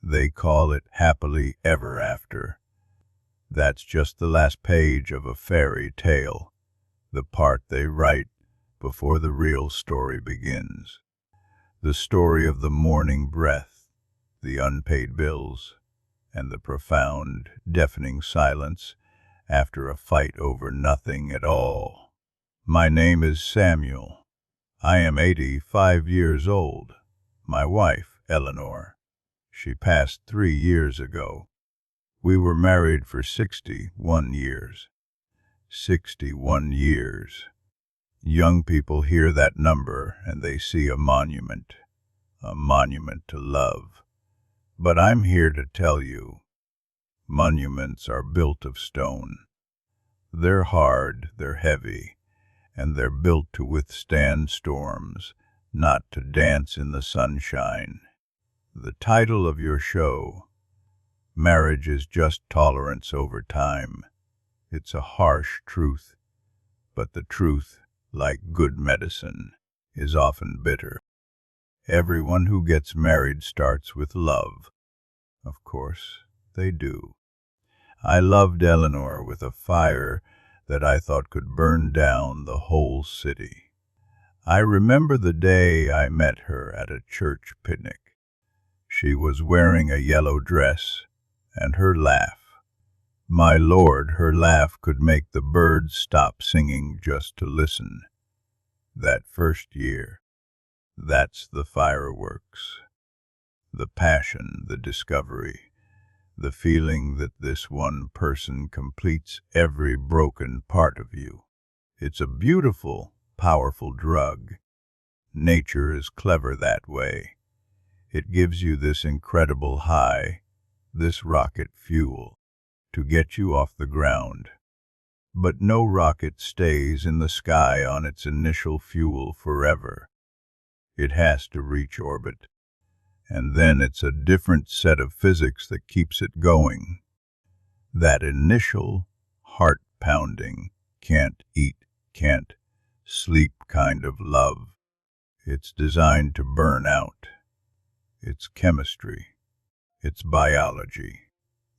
They call it happily ever after. That's just the last page of a fairy tale, the part they write before the real story begins. The story of the morning breath, the unpaid bills, and the profound, deafening silence after a fight over nothing at all. My name is Samuel. I am 85 years old. My wife, Eleanor. She passed 3 years ago. We were married for 61 years. 61 years. Young people hear that number and they see a monument to love. But I'm here to tell you, monuments are built of stone. They're hard, they're heavy, and they're built to withstand storms, not to dance in the sunshine. The title of your show, Marriage is Just Tolerance Over Time. It's a harsh truth, but the truth, like good medicine, is often bitter. Everyone who gets married starts with love. Of course, they do. I loved Eleanor with a fire that I thought could burn down the whole city. I remember the day I met her at a church picnic. She was wearing a yellow dress, and her laugh. My Lord, her laugh could make the birds stop singing just to listen. That first year, that's the fireworks. The passion, the discovery, the feeling that this one person completes every broken part of you. It's a beautiful, powerful drug. Nature is clever that way. It gives you this incredible high, this rocket fuel, to get you off the ground. But no rocket stays in the sky on its initial fuel forever. It has to reach orbit. And then it's a different set of physics that keeps it going. That initial, heart-pounding, can't eat, can't sleep kind of love. It's designed to burn out. It's chemistry. It's biology.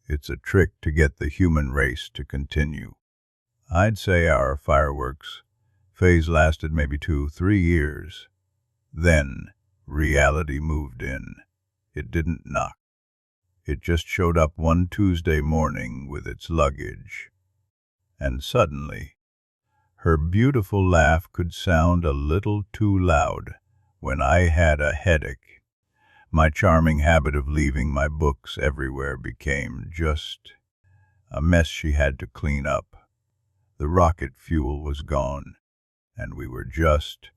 It's a trick to get the human race to continue. I'd say our fireworks phase lasted maybe 2-3 years. Then reality moved in. It didn't knock. It just showed up one Tuesday morning with its luggage. And suddenly, her beautiful laugh could sound a little too loud when I had a headache. My charming habit of leaving my books everywhere became just a mess she had to clean up. The rocket fuel was gone, and we were just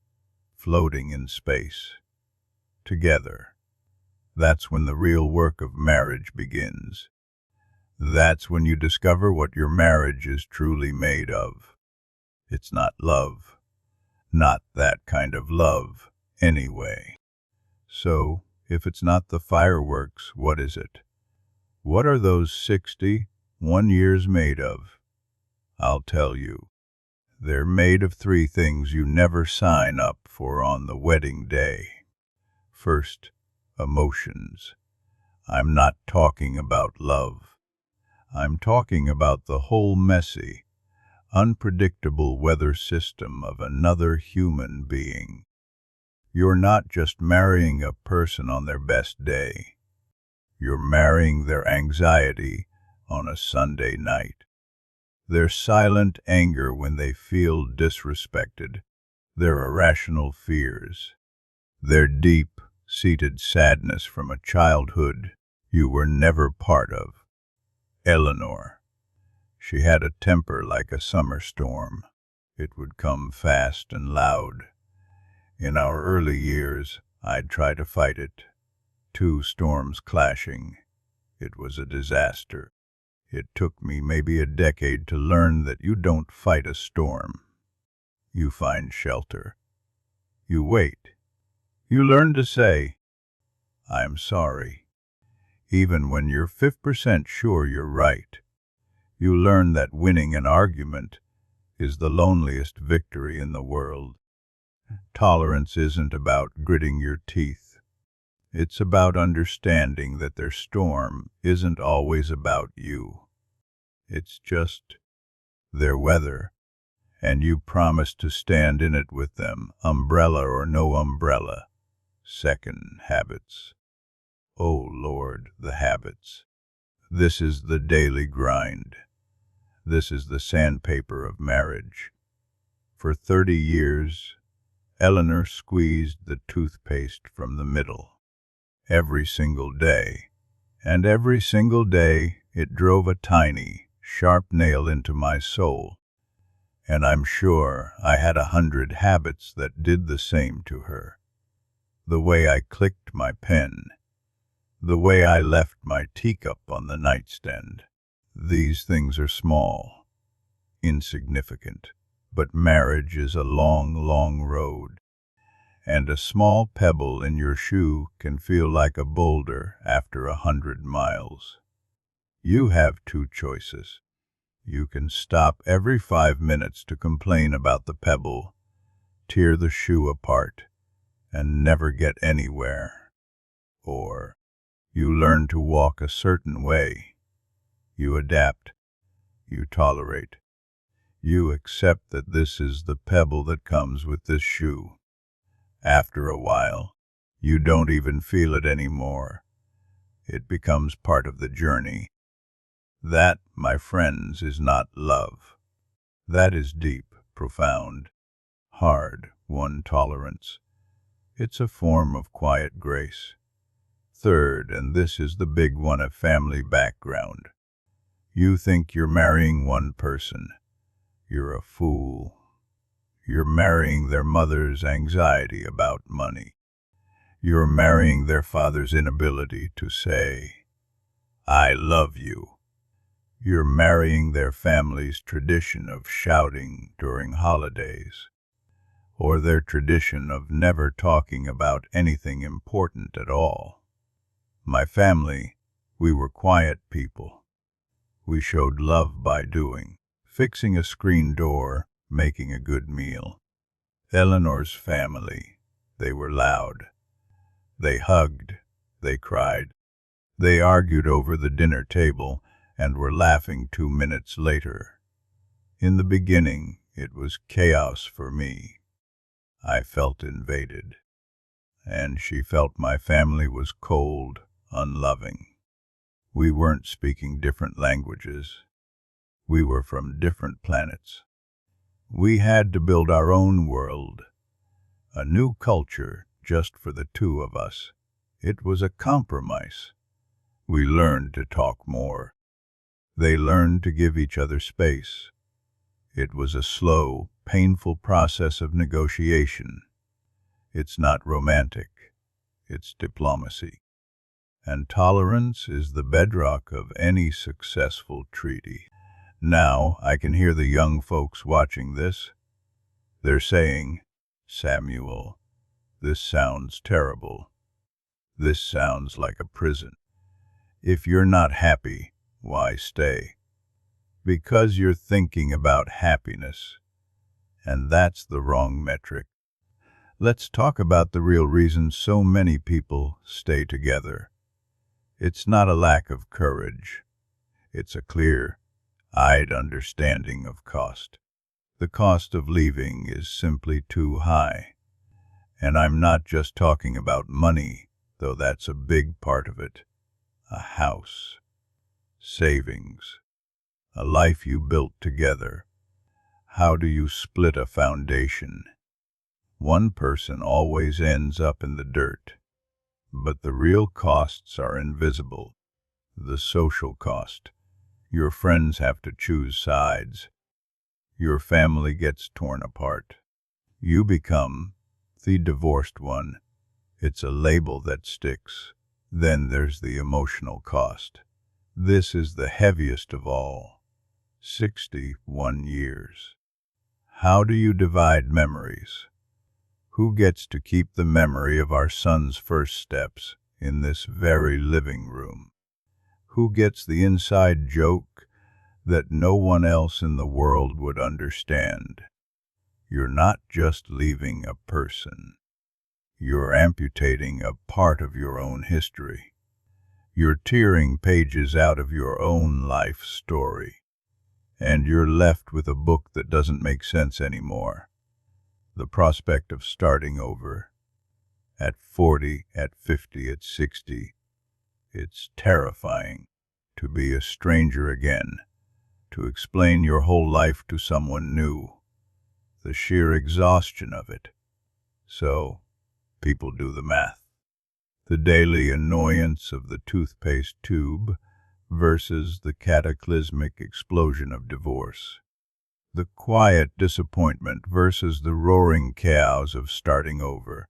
floating in space, together. That's when the real work of marriage begins. That's when you discover what your marriage is truly made of. It's not love. Not that kind of love, anyway. So, if it's not the fireworks, what is it? What are those 61 years made of? I'll tell you. They're made of 3 things you never sign up for on the wedding day. First, emotions. I'm not talking about love. I'm talking about the whole messy, unpredictable weather system of another human being. You're not just marrying a person on their best day. You're marrying their anxiety on a Sunday night. Their silent anger when they feel disrespected. Their irrational fears. Their deep-seated sadness from a childhood you were never part of. Eleanor. She had a temper like a summer storm. It would come fast and loud. In our early years, I'd try to fight it. 2 storms clashing. It was a disaster. It took me maybe a decade to learn that you don't fight a storm. You find shelter. You wait. You learn to say, I'm sorry. Even when you're 5% sure you're right. You learn that winning an argument is the loneliest victory in the world. Tolerance isn't about gritting your teeth. It's about understanding that their storm isn't always about you. It's just their weather, and you promise to stand in it with them, umbrella or no umbrella. Second, habits. Oh Lord, the habits. This is the daily grind. This is the sandpaper of marriage. For 30 years, Eleanor squeezed the toothpaste from the middle. Every single day. And every single day it drove a tiny, sharp nail into my soul. And I'm sure I had 100 habits that did the same to her. The way I clicked my pen. The way I left my teacup on the nightstand. These things are small, insignificant, but marriage is a long, long road. And a small pebble in your shoe can feel like a boulder after 100 miles. You have two choices. You can stop every 5 minutes to complain about the pebble, tear the shoe apart, and never get anywhere. Or you learn to walk a certain way. You adapt. You tolerate. You accept that this is the pebble that comes with this shoe. After a while, you don't even feel it anymore. It becomes part of the journey. That, my friends, is not love. That is deep, profound, hard, won tolerance. It's a form of quiet grace. Third, and this is the big one, a family background. You think you're marrying one person. You're a fool. You're marrying their mother's anxiety about money. You're marrying their father's inability to say, I love you. You're marrying their family's tradition of shouting during holidays, or their tradition of never talking about anything important at all. My family, we were quiet people. We showed love by doing, fixing a screen door, making a good meal. Eleanor's family, they were loud. They hugged, they cried. They argued over the dinner table and were laughing 2 minutes later. In the beginning, it was chaos for me. I felt invaded, and she felt my family was cold, unloving. We weren't speaking different languages. We were from different planets. We had to build our own world, a new culture just for the two of us. It was a compromise. We learned to talk more. They learned to give each other space. It was a slow, painful process of negotiation. It's not romantic. It's diplomacy. And tolerance is the bedrock of any successful treaty. Now I can hear the young folks watching this. They're saying, Samuel, this sounds terrible. This sounds like a prison. If you're not happy, why stay? Because you're thinking about happiness. And that's the wrong metric. Let's talk about the real reason so many people stay together. It's not a lack of courage. It's a clear-eyed understanding of cost. The cost of leaving is simply too high. And I'm not just talking about money, though that's a big part of it. A house, savings, a life you built together. How do you split a foundation? One person always ends up in the dirt. But the real costs are invisible. The social cost. Your friends have to choose sides. Your family gets torn apart. You become the divorced one. It's a label that sticks. Then there's the emotional cost. This is the heaviest of all. 61 years. How do you divide memories? Who gets to keep the memory of our son's first steps in this very living room? Who gets the inside joke that no one else in the world would understand? You're not just leaving a person. You're amputating a part of your own history. You're tearing pages out of your own life story. And you're left with a book that doesn't make sense anymore. The prospect of starting over, at 40, at 50, at 60, it's terrifying to be a stranger again, to explain your whole life to someone new, the sheer exhaustion of it. So, people do the math. The daily annoyance of the toothpaste tube versus the cataclysmic explosion of divorce. The quiet disappointment versus the roaring chaos of starting over.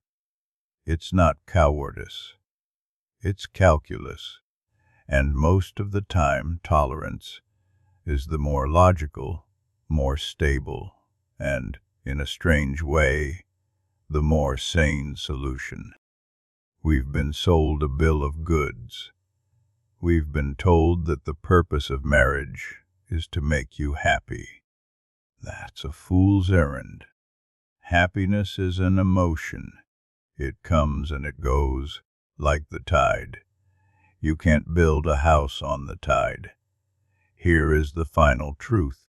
It's not cowardice. It's calculus. And most of the time, tolerance is the more logical, more stable, and, in a strange way, the more sane solution. We've been sold a bill of goods. We've been told that the purpose of marriage is to make you happy. That's a fool's errand. Happiness is an emotion. It comes and it goes, like the tide. You can't build a house on the tide. Here is the final truth,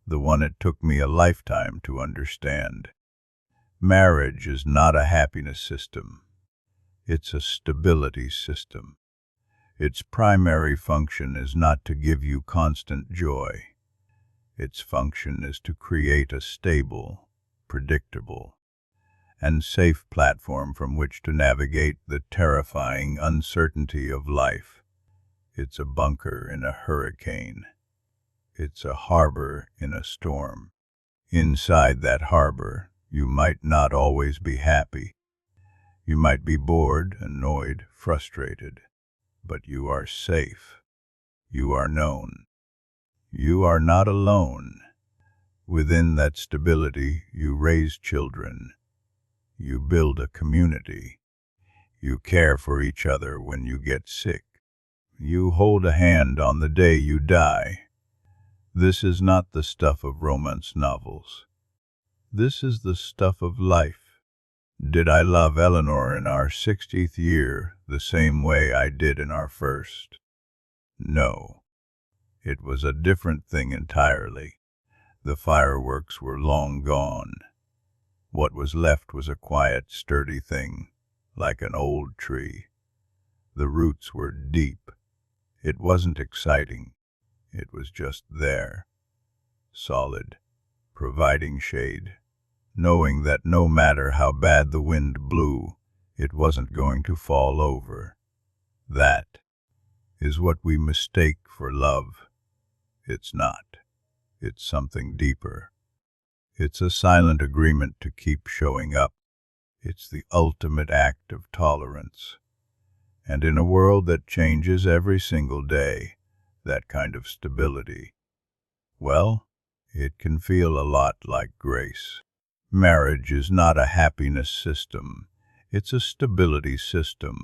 the one it took me a lifetime to understand. Marriage is not a happiness system. It's a stability system. Its primary function is not to give you constant joy. Its function is to create a stable, predictable, and safe platform from which to navigate the terrifying uncertainty of life. It's a bunker in a hurricane. It's a harbor in a storm. Inside that harbor, you might not always be happy. You might be bored, annoyed, frustrated. But you are safe. You are known. You are not alone. Within that stability, you raise children. You build a community. You care for each other when you get sick. You hold a hand on the day you die. This is not the stuff of romance novels. This is the stuff of life. Did I love Eleanor in our 60th year the same way I did in our first? No. It was a different thing entirely. The fireworks were long gone. What was left was a quiet, sturdy thing, like an old tree. The roots were deep. It wasn't exciting. It was just there, solid, providing shade, knowing that no matter how bad the wind blew, it wasn't going to fall over. That is what we mistake for love. It's not. It's something deeper. It's a silent agreement to keep showing up. It's the ultimate act of tolerance. And in a world that changes every single day, that kind of stability, well, it can feel a lot like grace. Marriage is not a happiness system. It's a stability system.